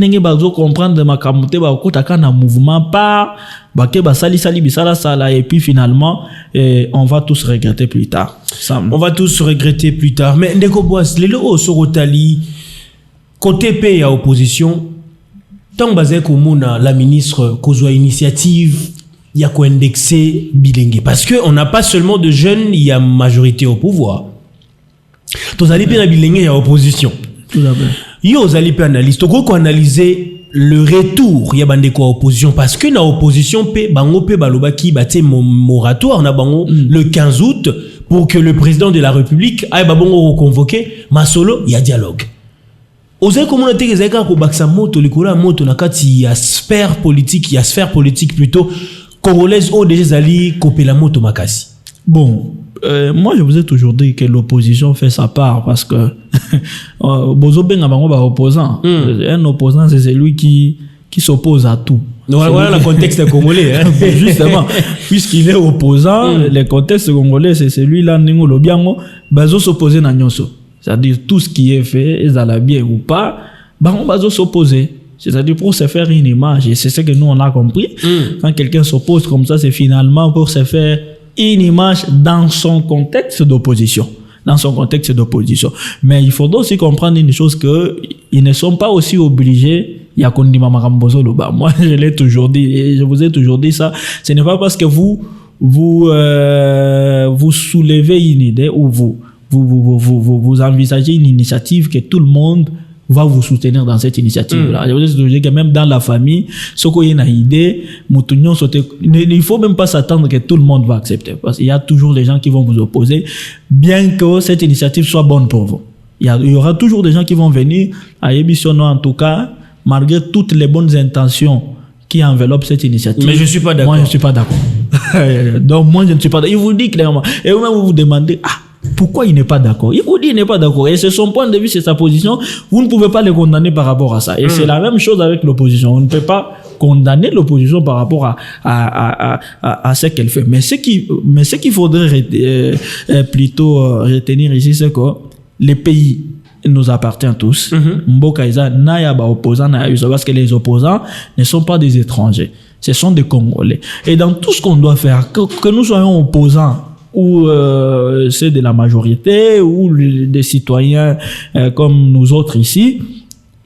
comprendre de ma camouflée, un mouvement par, et puis finalement, on va tous regretter plus tard. On va tous regretter plus tard. Mais Ndeko Boas, les lots Sorotali, côté pays à opposition, tant basé comme la ministre Kozwa initiative, il y a quoi indexer bilingue. Parce qu'on n'a pas seulement de jeunes, il y a majorité au pouvoir. Tous allez bien bilingue, il y a opposition. Tout à fait. Yo, allez bien analyse. Tu crois analyser le retour, il y a bande quoi opposition. Parce que dans l'opposition, bango pe balobaki bate moratoire, na bango le 15 août, pour que le président de la République aille babongo reconvoquer, ma solo, il y a dialogue. Oser communauté que zaka ko baksa moto likura moto na kati il y a sphère politique plutôt congolaise au déjà zali kopela moto makasi. Bon, moi je vous ai toujours dit que l'opposition fait sa part parce que bozo benga bango ba opposant. Un opposant c'est celui qui s'oppose à tout. Voilà le contexte congolais hein. Justement, puisqu'il est opposant, le contexte congolais c'est celui-là ningo lobiango bazo s'opposer na nyonso. C'est-à-dire tout ce qui est fait, ils allaient bien ou pas, on va s'opposer. C'est-à-dire pour se faire une image, et c'est ce que nous on a compris. Quand quelqu'un s'oppose comme ça, c'est finalement pour se faire une image dans son contexte d'opposition. Mais il faudra aussi comprendre une chose que ils ne sont pas aussi obligés. Moi, je l'ai toujours dit, et je vous ai toujours dit ça. Ce n'est pas parce que vous soulevez une idée ou vous envisagez une initiative que tout le monde va vous soutenir dans cette initiative-là. Je vous dis que même dans la famille, ce qu'il y a une idée, il faut même pas s'attendre que tout le monde va accepter. Parce qu'il y a toujours des gens qui vont vous opposer, bien que cette initiative soit bonne pour vous. Il y aura toujours des gens qui vont venir à Ebisono, en tout cas, malgré toutes les bonnes intentions qui enveloppent cette initiative. Mais je suis pas d'accord. Moi, je suis pas d'accord. Donc, moi, je ne suis pas d'accord. Il vous dit clairement. Et vous-même, vous vous demandez, pourquoi il n'est pas d'accord? Il vous dit qu'il n'est pas d'accord. Et c'est son point de vue, c'est sa position. Vous ne pouvez pas le condamner par rapport à ça. Et c'est la même chose avec l'opposition. On ne peut pas condamner l'opposition par rapport à ce qu'elle fait. Mais ce qu'il faudrait plutôt retenir ici, c'est que les pays nous appartiennent tous. Mboka Iza, Naya ba opposants, parce que les opposants ne sont pas des étrangers. Ce sont des Congolais. Et dans tout ce qu'on doit faire, que nous soyons opposants, ou c'est de la majorité, ou des citoyens comme nous autres ici,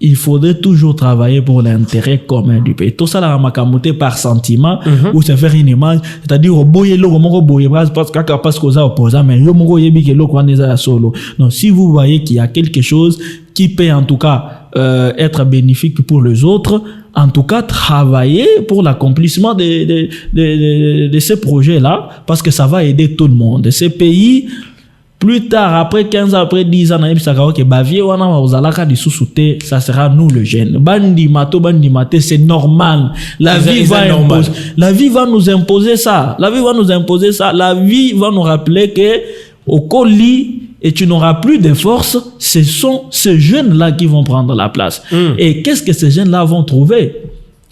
il faudrait toujours travailler pour l'intérêt commun du pays. Tout ça, la makamoté par sentiment, ou se faire une image, c'est-à-dire, parce qu'on a opposant, mais solo. Donc, si vous voyez qu'il y a quelque chose qui peut en tout cas être bénéfique pour les autres, en tout cas, travailler pour l'accomplissement de ces projets-là, parce que ça va aider tout le monde. Ces pays, plus tard, après 15 ans, après 10 ans, ça sera nous le jeune. Bandi mate, c'est normal. La vie va nous imposer ça. La vie va nous rappeler que au colis, et tu n'auras plus de force, ce sont ces jeunes-là qui vont prendre la place. Et qu'est-ce que ces jeunes-là vont trouver?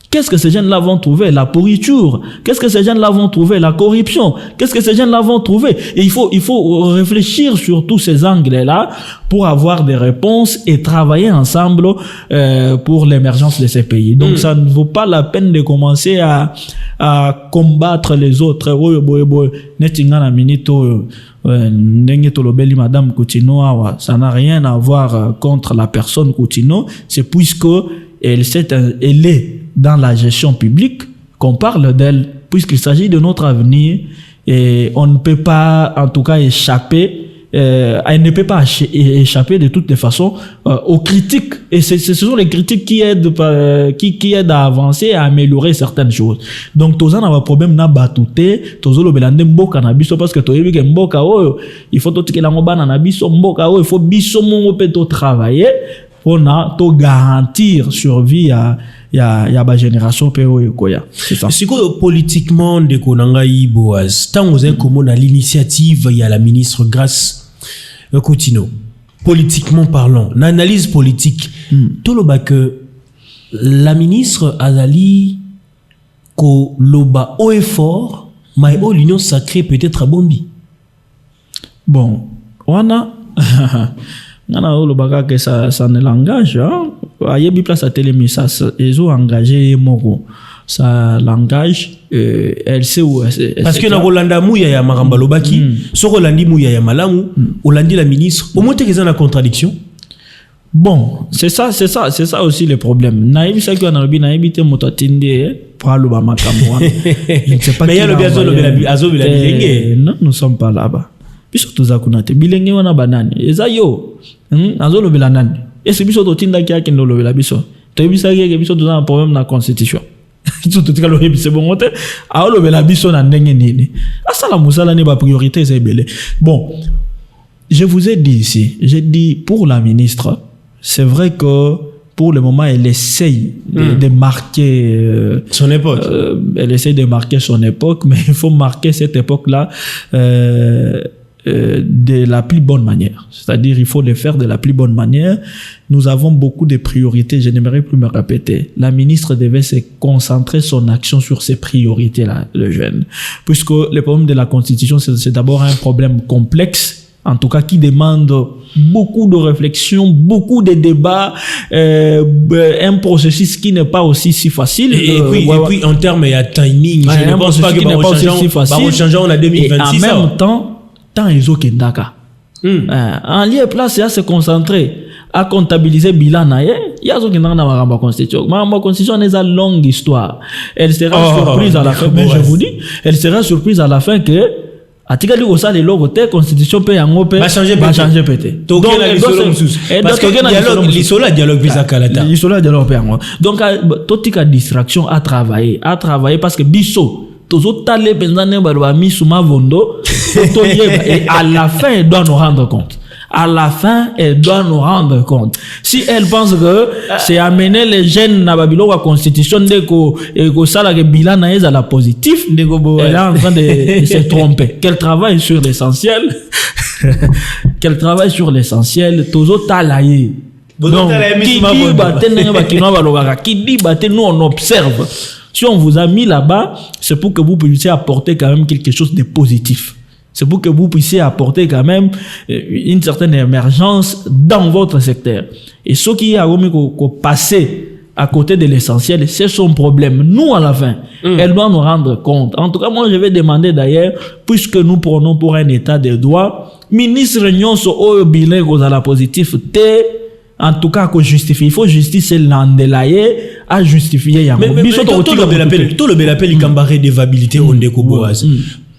Qu'est-ce que ces jeunes-là vont trouver? La pourriture. Qu'est-ce que ces jeunes-là vont trouver? La corruption. Qu'est-ce que ces jeunes-là vont trouver? Et il faut réfléchir sur tous ces angles-là pour avoir des réponses et travailler ensemble pour l'émergence de ces pays. Donc, ça ne vaut pas la peine de commencer à combattre les autres. Madame Coutinho, ça n'a rien à voir contre la personne Coutinho. C'est puisque elle est dans la gestion publique qu'on parle d'elle, puisqu'il s'agit de notre avenir, et on ne peut pas en tout cas échapper, elle ne peut pas échapper de toutes les façons aux critiques, et ce sont les critiques qui aident à avancer, à améliorer certaines choses. Donc tous on a un problème na batute, tous le belande mboka na biso, parce que to yebi ke mboka oyo il faut to tikela ngobana na biso mboka oyo il faut biso mongo pe to travailler on a to garantir survie à ba génération péo ekoya. C'est ça. C'est quoi politiquement de konangai Boaz tant vous êtes comme on a l'initiative il y a la ministre Grace Coutinho. Politiquement parlant, l'analyse politique tout le bas que la ministre Azali ko loba au effort mais au l'union sacrée peut-être à Bombi. Bon, on a le bagage que ça ne l'engage, hein. Il y a place à télémis, ça ils ont engagé Moko, ça l'engage, elle sait où parce que na Rolanda Mouya ya Maramba Lobaki, so Rolandi Mouya ya Malamu, Rolandi la ministre, au moins t'es dans la contradiction. Bon, c'est ça aussi le problème. Naïbi ça qu'on a le naïbi te mototinde pour le bama kamwa. Je ne sais pas. Mais il y a le biazo le azo le bilenge. Non, nous sommes pas là-bas. Biso tuzakunate bilenge wana banani. Eza yo. Azo le belanani. Et c'est biso totinda ki akendo le belabiso. To bisa ke biso tuzana problème na constitution. Biso totika le biso bon hote. A le belabiso na ndenge nini. Asala musala ne ba priorité c'est belé. Bon, je vous ai dit ici, j'ai dit pour la ministre, c'est vrai que pour le moment, elle essaye de marquer son époque. Elle essaye de marquer son époque, mais il faut marquer cette époque-là de la plus bonne manière. C'est-à-dire, il faut le faire de la plus bonne manière. Nous avons beaucoup de priorités. Je n'aimerais plus me répéter. La ministre devait se concentrer son action sur ces priorités-là, le jeune. Puisque le problème de la Constitution, c'est d'abord un problème complexe, en tout cas qui demande beaucoup de réflexion, beaucoup de débats, un processus qui n'est pas aussi si facile. Et puis en termes de timing, je ne pense pas que on a 2026. Et en même temps, tant ils ont kendaka. En lieu place, il y a se concentrer à comptabiliser bilan naie. Il y a ce qui n'a pas de constitution. Ma constitution est une longue histoire. Elle sera surprise à la fin. Mais je vous dis, elle sera surprise à la fin que atikali osa le logo te constitution pe yango pe va changer peut-être. Donc parce que dialogue visa kalata. Dialogue pe yango. Donc totika distraction à travailler parce que biso tozo tale benzane ba mi suma vondo et à la fin elle doit nous rendre compte. À la fin, elle doit nous rendre compte. Si elle pense que c'est amener les jeunes na babilo la constitution de ko sala que bilan na à la positif, elle est en train de se tromper. Qu'elle travaille sur l'essentiel. Qu'elle travaille sur l'essentiel. Tozo talaye. Donc, qui dit nous on observe. Si on vous a mis là-bas, c'est pour que vous puissiez apporter quand même quelque chose de positif. C'est pour que vous puissiez apporter quand même une certaine émergence dans votre secteur. Et ce qui a passé à côté de l'essentiel, c'est son problème. Nous, à la fin, elle doit nous rendre compte. En tout cas, moi, je vais demander d'ailleurs, puisque nous prenons pour un état de droit, ministre Réunion au bilan à la positif, en tout cas, qu'on justifie. Il faut justice l'andelaye à justifier. Mais tout le bel appel, il cambaré d'évabilité on décoboise.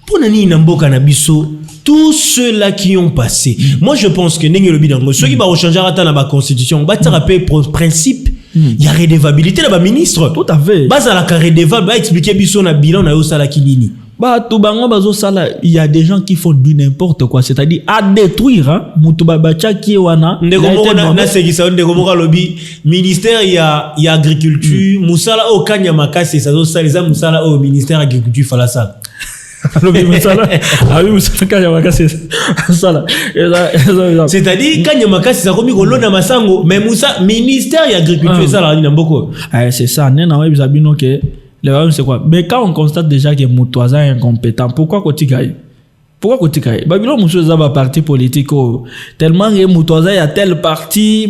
Pour nani namboka na biso tous ceux-là qui ont passé. Moi je pense que nengi le bidango ceux qui va changer à la constitution va te rappeler principe il y a redevabilité là ba ministre tout à fait base à la carré redevable va expliquer biso na bilan na yo sala kinini ba to bango bazo sala il y a des gens qui font du n'importe quoi c'est-à-dire à détruire hein mutu babacha qui wana ndeko na segisa ndeko moka lobby ministère il y a agriculture musala o kanya makase ça zo sala musala au ministère agriculture fala ça C'est-à-dire quand Yamakasi ça komi kolona masango mais Moussa ministère de l'agriculture ça la ni mboko. C'est ça, nena ouais bizabino que le problème c'est quoi? Mais quand on constate déjà que Moutoisa est incompétent, pourquoi Kotikai? Babylone Moussa Zaba parti politique tellement que Moutoisa y a tel parti,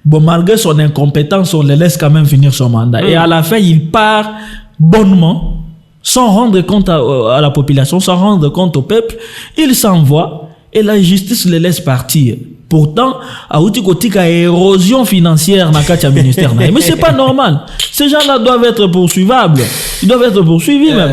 bon malgré son incompétence, on le laisse quand même finir son mandat. Et à la fin, il part bonnement, sans rendre compte à la population, sans rendre compte au peuple. Il s'envoie et la justice le laisse partir. Pourtant, à Outikotika, érosion financière dans le ministère. Mais c'est pas normal. Ces gens-là doivent être poursuivables. Ils doivent être poursuivis même.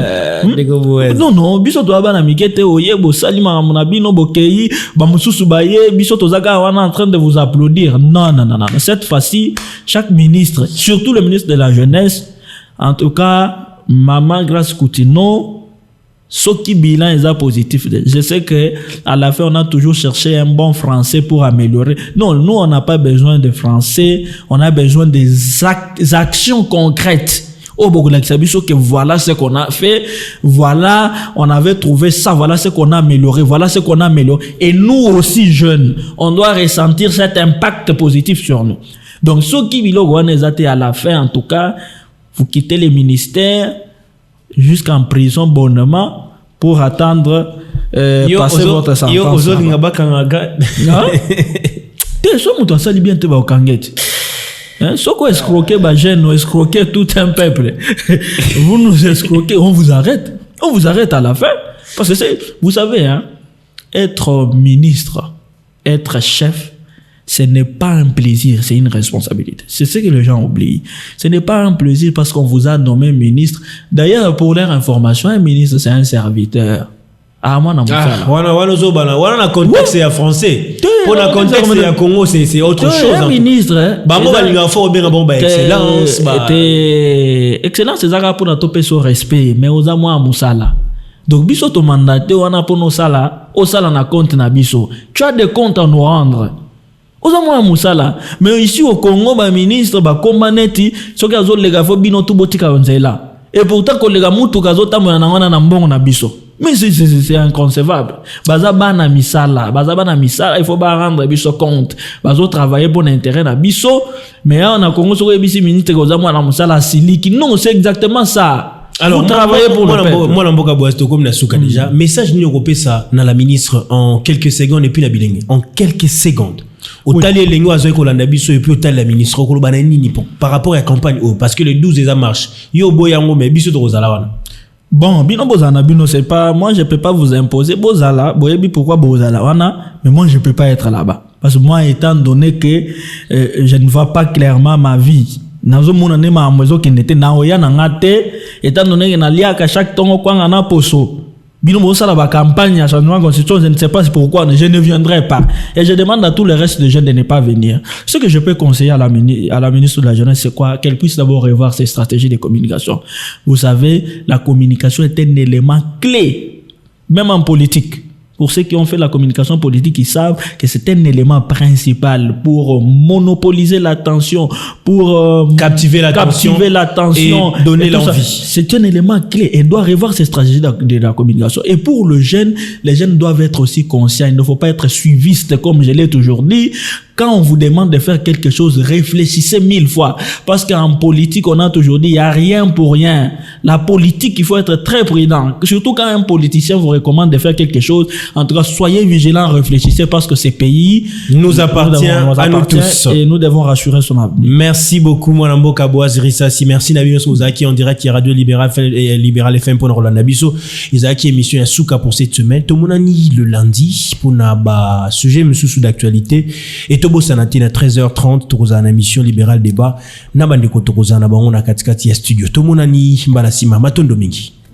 Non, biso to abana mikete oyebo salima monabino bokeyi bamususu baye biso tozaka wana en train de vous applaudir. Non. Cette fois-ci, chaque ministre, surtout le ministre de la jeunesse, en tout cas Maman Grace Coutinho, ce qui bilan est positif. Je sais que à la fin on a toujours cherché un bon français pour améliorer. Non, nous on n'a pas besoin de français, on a besoin des actions concrètes. Au Bogola que voilà ce qu'on a fait, voilà on avait trouvé ça, voilà ce qu'on a amélioré, et nous aussi jeunes, on doit ressentir cet impact positif sur nous. Donc ce qui bilan à la fin en tout cas, vous quittez les ministères jusqu'en prison bonnement pour attendre passer votre sentence. Ce qu'on escroquer ba jeune, nous escroquer tout un peuple. Vous nous escroquez, on vous arrête à la fin. Parce que vous savez, hein, être ministre, être chef, ce n'est pas un plaisir, c'est une responsabilité. C'est ce que les gens oublient. Ce n'est pas un plaisir parce qu'on vous a nommé ministre. D'ailleurs, pour leur information, un ministre, c'est un serviteur. Moi, non, voilà, contexte c'est français. Pour le contexte c'est Congo, c'est autre chose. Un ministre, excellence. Excellence, c'est ça pour notre son respect, mais aux amours à Moussala. Donc, biso to mandaté, on a pour nos sala, au sala na compte na biso. Tu as des comptes à nous rendre. Aux amours à Moussala. Mais ici au Congo, ba ministre, ba commaneti, ce qu'il y a des gars, bino tout botika onzela. Et pourtant, que les gars moutou kazo tamu na wana na mbongo na biso. Mais c'est inconcevable. Bazabana misala, il faut pas rendre biso compte. Bazo travailler pour l'intérêt na biso, mais on a Congo so ebisi ministre kozamwa na musala siliki. Non, c'est exactement ça. Alors, vous travaillez pour le peuple. Moi, l'amboka boasto comme na souka déjà. Message ni européen ça na la ministre en quelques secondes et puis la bilingue. En quelques secondes. Au tali lengo azoy ko landa biso et puis au tali la ministre ko lobana nini par rapport à la campagne parce que le 12 déjà marche. Yo boyango mais biso to kozala wana. Bon, bino bozana bino c'est pas moi je peux pas vous imposer bozala, boyebi pourquoi bozala wana, mais moi je peux pas être là-bas parce que moi étant donné que je ne vois pas clairement ma vie. Nazo mona ne ma mwezo ki nete na oya na ngate étant donné que na lia ka chaque tongo kwanga na poso. Bino bozala ba campagne à changement constitution, je ne sais pas pourquoi je ne viendrai pas et je demande à tous les restes de jeunes de ne pas venir. Ce que je peux conseiller à la ministre de la jeunesse c'est quoi? Qu'elle puisse d'abord revoir ses stratégies de communication. Vous savez, la communication est un élément clé même en politique. Pour ceux qui ont fait la communication politique, ils savent que c'est un élément principal pour monopoliser l'attention, pour captiver l'attention et donner l'envie. C'est un élément clé et doit revoir ses stratégies de la communication. Et pour le jeune, les jeunes doivent être aussi conscients. Il ne faut pas être suiviste comme je l'ai toujours dit. Quand on vous demande de faire quelque chose, réfléchissez 1000 fois. Parce qu'en politique, on a toujours dit, il n'y a rien pour rien. La politique, il faut être très prudent. Surtout quand un politicien vous recommande de faire quelque chose. En tout cas, soyez vigilants, réfléchissez parce que ce pays nous appartient à nous tous. Et nous devons rassurer son avenir. Merci beaucoup, Mwanambo Kaboaz Rissassi. Merci, Nabinos Mouzaki, en direct, qui est Radio Libéral FM pour Roland Nabiso. Isaki, émission Yasuka pour cette semaine. Tomonani le lundi pour un sujet, monsieur, d'actualité. Et Sanati à 13h30 tokoza na émission libérale débat na bandeko tokoza na bango na katikati ya studio tomonani mbala sima matondo mingi.